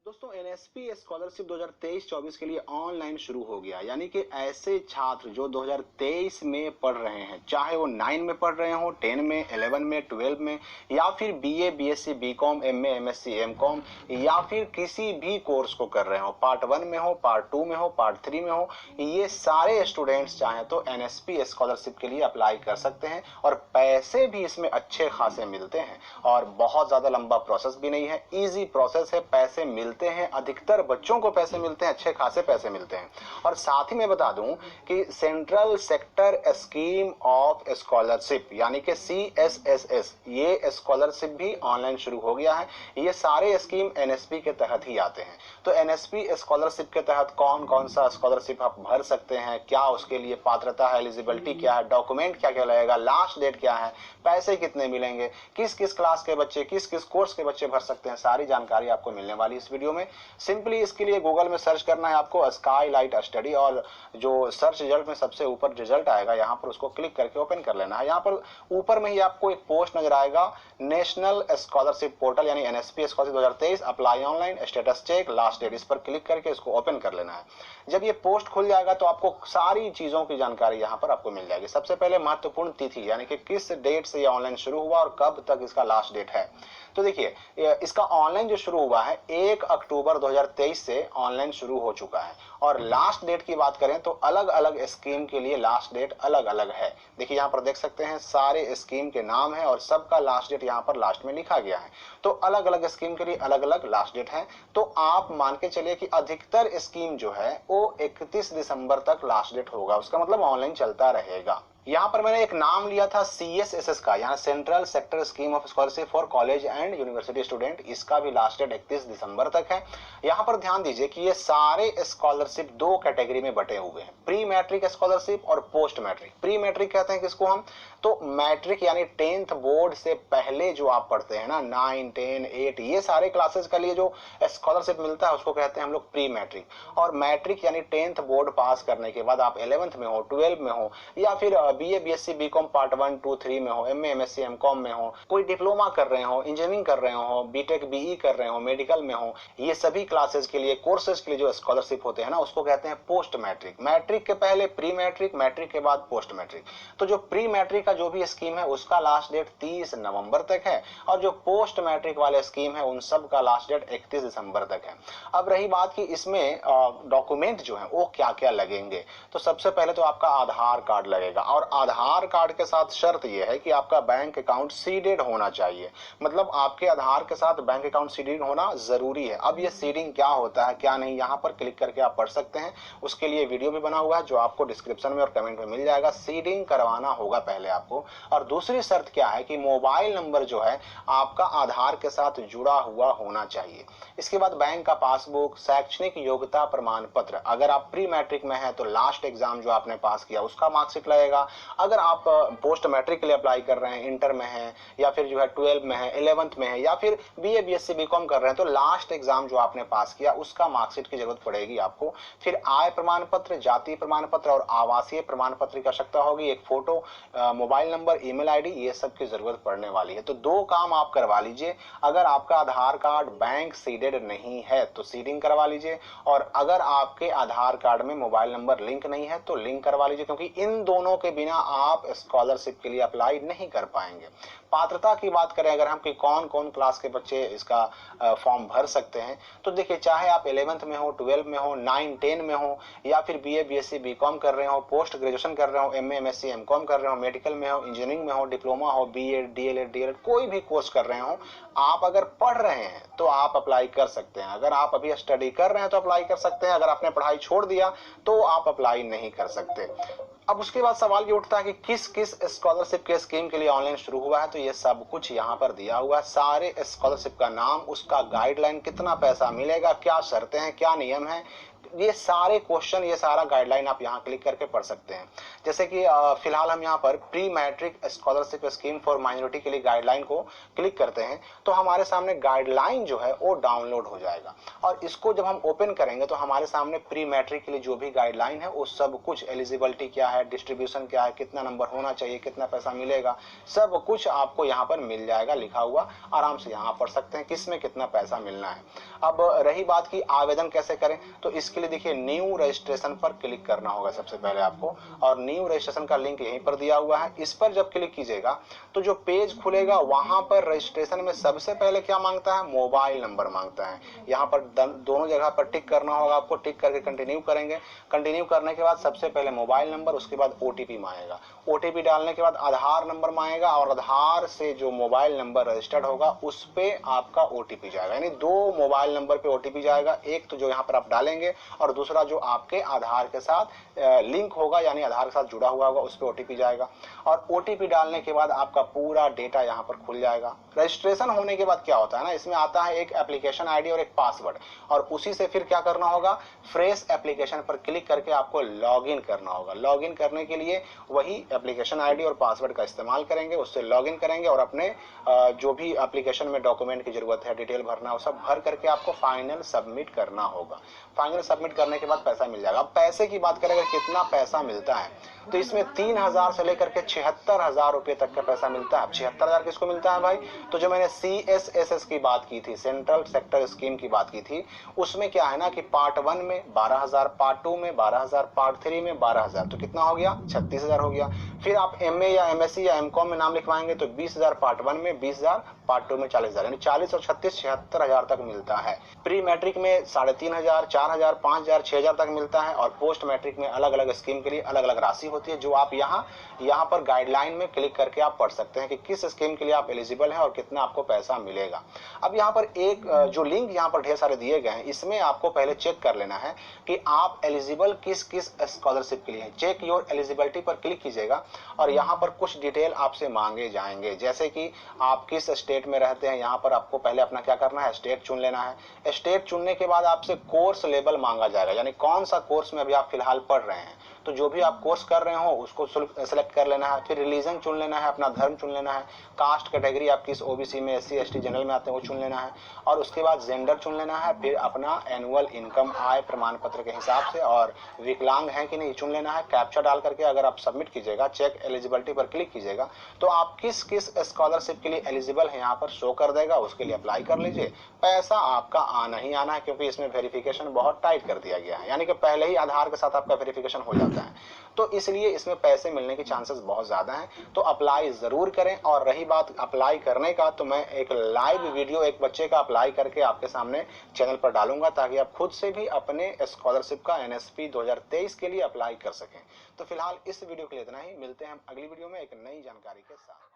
दोस्तों NSP scholarship 2023-24 के लिए ऑनलाइन शुरू हो गया। यानी कि ऐसे छात्र जो 2023 में पढ़ रहे हैं, चाहे वो 9 में पढ़ रहे हो, 10 में, 11 में, 12 में, या फिर BA, BSc, BCom, MA, MSc, MCom, या फिर किसी भी कोर्स को कर रहे हो, पार्ट 1 में हो, पार्ट 2 में हो, पार्ट 3 में हो, ये सारे स्टूडेंट्स चाहें तो एनएसपी स्कॉलरशिप के लिए अप्लाई कर सकते हैं और पैसे भी इसमें अच्छे खासे मिलते हैं। और बहुत ज़्यादा लंबा प्रोसेस भी नहीं है, ईजी प्रोसेस है, पैसे मिलते हैं। अधिकतर बच्चों को पैसे मिलते हैं, अच्छे खासे पैसे मिलते हैं। और साथ ही मैं बता दूं कि central sector scheme of scholarship यानी कि CSSS ये स्कॉलरशिप भी ऑनलाइन शुरू हो गया है। ये सारे स्कीम एनएसपी के तहत ही आते हैं। तो एनएसपी स्कॉलरशिप के तहत कौन कौन सा स्कॉलरशिप आप भर सकते हैं, क्या उसके लिए पात्रता है, एलिजिबिलिटी क्या है, डॉक्यूमेंट क्या क्या लगेगा, लास्ट डेट क्या है, पैसे कितने मिलेंगे, किस किस क्लास के बच्चे, किस किस कोर्स के बच्चे भर सकते हैं, सारी जानकारी आपको मिलने वाली इस वीडियो में। सिंपली इसके लिए गूगल में सर्च करना है आपको स्काईलाइट स्टडी, और जो सर्च रिजल्ट में सबसे ऊपर रिजल्ट आएगा यहाँ पर उसको क्लिक करके ओपन कर लेना है। यहाँ पर ऊपर में ही आपको एक पोस्ट नजर आएगा, नेशनल स्कॉलरशिप पोर्टल यानी NSP scholarship 2023 apply online status check last date, इस पर क्लिक करके इसको ओपन कर लेना है। जब ये पोस्ट खुल जाएगा तो आपको सारी चीजों की जानकारी यहाँ पर आपको मिल जाएगी। सबसे पहले महत्वपूर्ण तिथि यानी कि किस डेट से ये ऑनलाइन शुरू हुआ और कब तक इसका लास्ट डेट है। तो देखिए इसका ऑनलाइन जो शुरू हुआ है 1 अक्टूबर 2023 से ऑनलाइन शुरू हो चुका है। और लास्ट डेट की बात करें तो अलग अलग स्कीम के लिए लास्ट डेट अलग अलग है। देखिए यहाँ पर देख सकते हैं सारे स्कीम के नाम है और सबका लास्ट डेट यहाँ पर लास्ट में लिखा गया है। तो अलग अलग स्कीम के लिए अलग अलग लास्ट डेट है। तो आप मान के चलिए कि अधिकतर स्कीम जो है वो 31 दिसंबर तक लास्ट डेट होगा, उसका मतलब ऑनलाइन चलता रहेगा। यहाँ पर मैंने एक नाम लिया था CSSS का, यहाँ central sector scheme of scholarship for college and university student, इसका भी लास्ट डेट 31 दिसंबर तक है। यहाँ पर ध्यान दीजिए कि ये सारे स्कॉलरशिप दो कैटेगरी में बटे हुए हैं, प्री मैट्रिक स्कॉलरशिप और पोस्ट मैट्रिक। प्री मैट्रिक कहते हैं किसको हम, तो मैट्रिक यानी 10th बोर्ड से पहले जो आप पढ़ते हैं ना, 9, 10, 8 ये सारे क्लासेस के लिए जो स्कॉलरशिप मिलता है उसको कहते हैं हम लोग प्री मैट्रिक। और मैट्रिक यानी 10th बोर्ड पास करने के बाद आप 11th में हो, 12 में हो, या फिर बीए, बीएससी, बीकॉम पार्ट 1, 2, 3 में हो, एमए, एमएससी, एमकॉम में हो, कोई डिप्लोमा कर रहे हो, इंजीनियरिंग कर रहे हो, बीटेक, बीई कर रहे हो, मेडिकल में हो, ये सभी क्लासेस के लिए, कोर्सेज के लिए जो स्कॉलरशिप होते हैं ना उसको कहते हैं पोस्ट मैट्रिक। मैट्रिक के पहले प्री मैट्रिक, मैट्रिक के बाद पोस्ट मैट्रिक। तो जो प्री मैट्रिक का जो भी स्कीम है उसका लास्ट डेट 30 नवंबर तक है, और जो पोस्ट मैट्रिक वाले स्कीम है उन सब का लास्ट डेट 31 दिसंबर तक है। अब रही बात कि इसमें डॉक्यूमेंट जो है वो क्या क्या लगेंगे, तो सबसे पहले तो आपका आधार कार्ड लगेगा। और आधार कार्ड के साथ शर्त यह है कि आपका बैंक अकाउंट सीडेड होना चाहिए, मतलब आपके आधार के साथ बैंक अकाउंट सीडेड होना जरूरी है। अब ये सीडिंग क्या होता है क्या नहीं, यहाँ पर क्लिक करके आप पढ़ सकते हैं, उसके लिए वीडियो भी बना हुआ है जो आपको डिस्क्रिप्शन में और कमेंट में मिल जाएगा। सीडिंग करवाना होगा पहले आपको। और दूसरी शर्त क्या है कि मोबाइल नंबर जो है आपका आधार के साथ जुड़ा हुआ होना चाहिए। इसके बाद बैंक का पासबुक, शैक्षणिक योग्यता प्रमाण पत्र, अगर आप प्री मैट्रिक में है तो लास्ट एग्जाम जो आपने पास किया उसका मार्कशीट लगेगा। अगर आप पोस्ट मैट्रिक के लिए अप्लाई कर रहे हैं, इंटर में है या फिर जो है 12 में है, 11th में है, या फिर बीए, बीएससी, बीकॉम कर रहे हैं तो लास्ट एग्जाम जो आपने पास किया उसका मार्कशीट की जरूरत पड़ेगी आपको। फिर आय प्रमाण पत्र, जाति प्रमाण पत्र और आवासीय प्रमाण पत्र की आवश्यकता होगी। एक photo, mobile number, email ID, ये सब की जरूरत पड़ने वाली है। तो दो काम आप करवा लीजिए। अगर आपका आधार कार्ड बैंक सीडेड नहीं है तो सीडिंग करवा लीजिए, और अगर आपके आधार कार्ड में मोबाइल नंबर लिंक नहीं है तो लिंक करवा लीजिए, क्योंकि इन दोनों के बिना आप स्कॉलरशिप के लिए अप्लाई नहीं कर पाएंगे। पात्रता की बात करें अगर हम कि कौन कौन क्लास के बच्चे इसका फॉर्म भर सकते हैं, तो देखिए चाहे आप 11th में हो, 12 में हो, 9, 10 में हो, या फिर बीए, बीएससी, बीकॉम कर रहे हो, पोस्ट ग्रेजुएशन कर रहे हो, एमए, एमएससी, एमकॉम कर रहे हो, मेडिकल में हो, इंजीनियरिंग में हो, डिप्लोमा हो, बीएड, डीएलएड, डीएलएड कोई भी कोर्स कर रहे हो, आप अगर पढ़ रहे हैं तो आप अप्लाई कर सकते हैं। अगर आप अभी स्टडी कर रहे हैं तो अप्लाई कर सकते हैं, अगर आपने पढ़ाई छोड़ दिया तो आप अप्लाई नहीं कर सकते। अब उसके बाद सवाल ये उठता है कि किस किस स्कॉलरशिप के स्कीम के लिए ऑनलाइन शुरू हुआ है, तो ये सब कुछ यहाँ पर दिया हुआ है। सारे स्कॉलरशिप का नाम, उसका गाइडलाइन, कितना पैसा मिलेगा, क्या शर्तें हैं, क्या नियम है, ये सारे क्वेश्चन, ये सारा गाइडलाइन आप यहाँ क्लिक करके पढ़ सकते हैं। जैसे कि फिलहाल हम यहाँ पर pre matric scholarship scheme for minority के लिए गाइडलाइन को क्लिक करते हैं तो हमारे सामने गाइडलाइन जो है वो डाउनलोड हो जाएगा, और इसको जब हम ओपन करेंगे तो हमारे सामने प्री मैट्रिक के लिए जो भी गाइडलाइन है वो सब कुछ, एलिजिबिलिटी क्या है, डिस्ट्रीब्यूशन क्या है, कितना नंबर होना चाहिए, कितना पैसा मिलेगा, सब कुछ आपको यहाँ पर मिल जाएगा लिखा हुआ। आराम से यहाँ पढ़ सकते हैं किस में कितना पैसा मिलना है। अब रही बात की आवेदन कैसे करें, तो इसके लिए देखिए न्यू रजिस्ट्रेशन पर क्लिक करना होगा सबसे पहले आपको, और न्यू रजिस्ट्रेशन का लिंक यहीं पर दिया हुआ है। इस पर जब क्लिक कीजिएगा तो जो पेज खुलेगा वहां पर रजिस्ट्रेशन में सबसे पहले क्या मांगता है, मोबाइल नंबर मांगता है। यहाँ पर दोनों जगह पर टिक करना होगा आपको, टिक करके कंटिन्यू करेंगे। कंटिन्यू करने के बाद सबसे पहले मोबाइल नंबर, उसके बाद ओटीपी मांगेगा। ओटीपी डालने के बाद आधार नंबर मांगेगा, और आधार से जो मोबाइल नंबर रजिस्टर्ड होगा उस पे आपका ओटीपी जाएगा। यानी दो मोबाइल नंबर पे ओटीपी जाएगा, एक तो जो यहाँ पर आप डालेंगे और दूसरा जो आपके आधार के साथ लिंक होगा, यानी आधार के साथ जुड़ा हुआ होगा, उस पे ओटीपी जाएगा। और ओटीपी डालने के बाद आपका पूरा डेटा यहाँ पर खुल जाएगा। रजिस्ट्रेशन होने के बाद क्या होता है ना, इसमें आता है एक एप्लीकेशन आईडी और एक पासवर्ड, और उसी से फिर क्या करना होगा, फ्रेश एप्लीकेशन पर क्लिक करके आपको लॉगिन करना होगा। लॉगिन करने के लिए वही एप्लीकेशन आईडी और पासवर्ड का इस्तेमाल करेंगे, उससे लॉगिन करेंगे और अपने जो भी एप्लीकेशन में डॉक्यूमेंट की जरूरत है, डिटेल भरना, वो सब भर करके आपको फाइनल सबमिट करना होगा। फाइनल सबमिट करने के बाद पैसा मिल जाएगा। अब पैसे की बात करें, अगर कितना पैसा मिलता है, तो इसमें 3,000 से लेकर के 76,000 रुपए तक का पैसा मिलता है। 76,000 किसको मिलता है भाई, तो जो मैंने CSSS की बात की थी, सेंट्रल सेक्टर स्कीम की बात की थी, उसमें क्या है ना कि पार्ट 1 में 12,000, पार्ट 2 में 12,000, पार्ट 3 में 12,000, तो कितना हो गया, 36,000 हो गया। फिर आप MA या MSc या MCOM में नाम लिखवाएंगे तो 20,000 पार्ट 1 में, 20,000 पार्ट 2 में, 40,000, यानी 40 और 36 76,000 तक मिलता है। प्री मैट्रिक में 3,500, 4,000, 5,000, 6,000 तक मिलता है, और पोस्ट मैट्रिक में अलग अलग स्कीम के लिए अलग अलग राशि होती है, जो आप यहाँ पर गाइडलाइन में क्लिक करके आप पढ़ सकते हैं कि किस स्कीम के लिए आप एलिजिबल हैं और कितना आपको पैसा मिलेगा। अब यहाँ पर एक जो लिंक यहाँ पर ढेर सारे दिए गए हैं, इसमें आपको पहले चेक कर लेना है कि आप एलिजिबल किस किस स्कॉलरशिप के लिए हैं। चेक योर एलिजिबिलिटी पर क्लिक कीजिएगा, और यहाँ पर कुछ डिटेल आपसे मांगे जाएंगे, जैसे कि आप किस स्टेट में रहते हैं। यहाँ पर आपको पहले अपना क्या करना है, स्टेट चुन लेना है। स्टेट चुनने के बाद आपसे कोर्स लेवल मांगा जाएगा, यानी कौन सा कोर्स में अभी आप फिलहाल पढ़ रहे हैं, तो जो भी आप कोर्स कर रहे हो उसको सेलेक्ट कर लेना है। फिर रिलीजन चुन लेना है, अपना धर्म चुन लेना है। कास्ट कैटेगरी आप किस OBC में, SC ST जनरल में आते हैं वो चुन लेना है, और उसके बाद जेंडर चुन लेना है। फिर अपना एनुअल इनकम, आय प्रमाण पत्र के हिसाब से, और विकलांग है कि नहीं चुन लेना है। कैप्चा डाल करके अगर आप सबमिट कीजिएगा, चेक एलिजिबिलिटी पर क्लिक कीजिएगा, तो आप किस किस स्कॉलरशिप के लिए एलिजिबल है यहाँ पर शो कर देगा, उसके लिए अप्लाई कर लीजिए। पैसा आपका आना ही आना है, क्योंकि इसमें वेरिफिकेशन बहुत टाइट कर दिया गया है, यानी कि पहले ही आधार के साथ आपका वेरिफिकेशन हो जाता है, तो इसलिए इसमें पैसे मिलने के चांसेस बहुत ज्यादा हैं। तो अप्लाई जरूर करें। और रही बात अप्लाई करने का, तो मैं एक लाइव वीडियो एक बच्चे का अप्लाई करके आपके सामने चैनल पर डालूंगा, ताकि आप खुद से भी अपने स्कॉलरशिप का NSP 2023 के लिए अप्लाई कर सकें। तो फिलहाल इस वीडियो के लिए इतना ही, मिलते हैं हम अगली वीडियो में एक नई जानकारी के साथ।